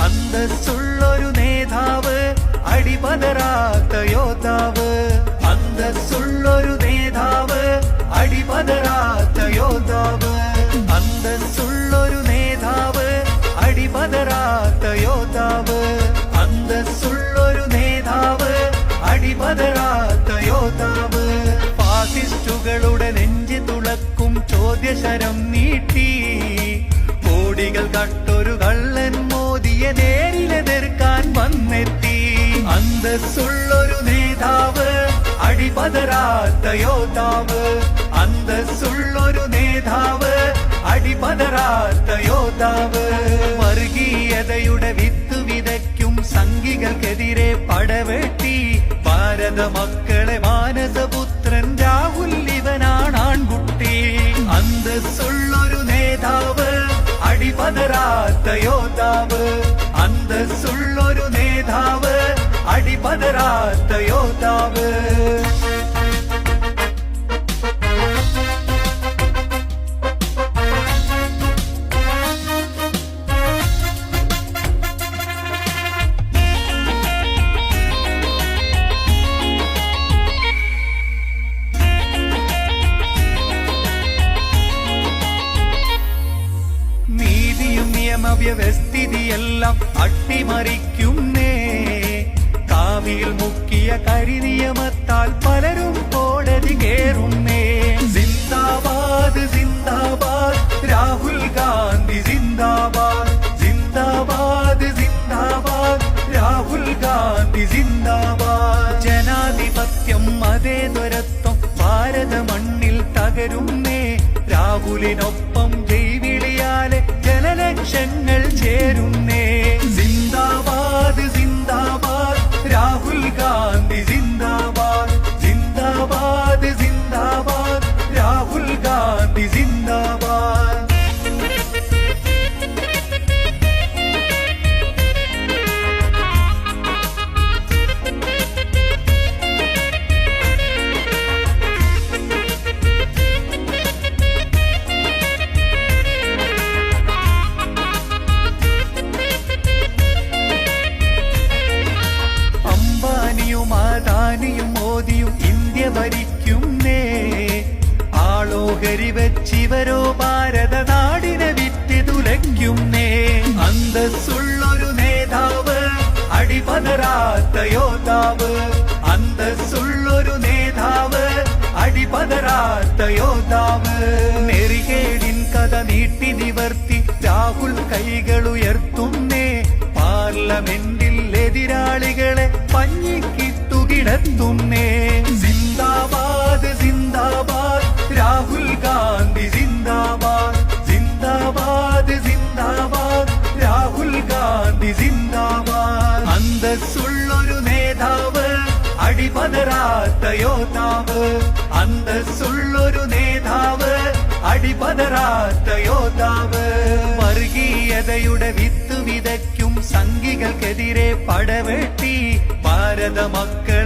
അന്തസ്സുള്ളൊരു നേതാവ്, അടിപതരാത്ത യോദ്ധാവ്. അന്തസ്സുള്ളൊരു നേതാവ്, അടിപതരാത്ത യോദ്ധാവ്. അന്തസ്സുള്ളൊരു നേതാവ്, അടിപതരാത്ത യോദ്ധാവ്. അന്തസ്സുള്ളൊരു നേതാവ്, അടിപതരാത്ത യോദ്ധാവ്. ഫാസിസ്റ്റുകളുടെ നെഞ്ചി തുളക്കും ചോദ്യശരം നീട്ടി കോടികൾ കട്ടൊരു കള്ളൻ മോദിയെ നേരിലെതിർക്കാൻ വന്നെത്തി. അന്തസ്സുള്ളൊരു നേതാവ്, അടിപതരാത്ത യോദ്ധാവ്. അന്തസ്സുള്ളൊരു നേതാവ്, അടിപതരാത്ത യോദ്ധാവ്. വർഗീയതയുടെ വിത്ത് വിതയ്ക്കും സംഘികൾക്കെതിരെ പടവെട്ടി ഭാരത മക്കളെ മാനസപുത്രൻ രാഹുൽ ഇവനാണ് ആൺകുട്ടി. അന്തസ്സുള്ളൊരു നേതാവ്, അടിപതരാത്ത യോദ്ധാവ്. അന്തസ്സുള്ളൊരു നേതാവ്, അടിപതരാത്ത യോദ്ധാവ്. വ്യവസ്ഥിതിയെല്ലാം അട്ടിമറിക്കുന്നേ. കാവിയിൽ മുക്കിയ കരിനിയമത്താൽ പലരും കോടതി കേറുന്നേ. സിന്ദാബാദ് സിന്ദാബാദ് രാഹുൽ ഗാന്ധി സിന്ദാബാദ്. സിന്ദാബാദ് സിന്ദാബാദ് രാഹുൽ ഗാന്ധി സിന്ദാബാദ്. ജനാധിപത്യം മതേതരത്വം ഭാരത മണ്ണിൽ തകരുന്നേ. രാഹുലിനൊപ്പം ജൈവിളിയാലെ ജനലക്ഷങ്ങൾ ചേരുന്നേ. സിന്ദാബാദ് സിന്ദാബാദ് രാഹുൽ ഗാന്ധി സിന്ദാബാദ്. സിന്ദാബാദ് സിന്ദാബാദ് രാഹുൽ ഗാന്ധി സിന്ദാബാദ്. മോദിയും ഇന്ത്യ ഭരിക്കുന്നേ. ആളോഹരി വെച്ചിവരോ ഭാരത നാടിനെ വിറ്റ് തുലയ്ക്കുന്നേ. അന്തസ്സുള്ളൊരു നേതാവ്, അടിപതരാത്ത യോദ്ധാവ്. അന്തസ്സുള്ളൊരു നേതാവ്, അടിപതരാത്ത യോദ്ധാവ്. നെറികേടിൻ കഥ നീട്ടി നിവർത്തി രാഹുൽ കൈകളുയർത്തുന്നേ. പാർലമെന്റിൽ എതിരാളികളെ പഞ്ഞിക്കിട്ടുകിടത്തുന്നേ. സിന്ദാബാദ് സിന്ദാബാദ് രാഹുൽ ഗാന്ധി സിന്ദാബാദ്. സിന്ദാബാദ് സിന്ദാബാദ് രാഹുൽ ഗാന്ധി സിന്ദാബാദ്. അന്തസ്സുള്ളൊരു നേതാവ്, അടിപതരാത്ത യോദ്ധാവ്. അന്തസ്സുള്ളൊരു നേതാവ്, അടിപതരാത്ത യോദ്ധാവ്. വർഗീയതയുടെ വിത്ത് വിതയ്ക്കും സംഘികൾക്കെതിരെ പടവെട്ടി ഭാരത മക്കൾ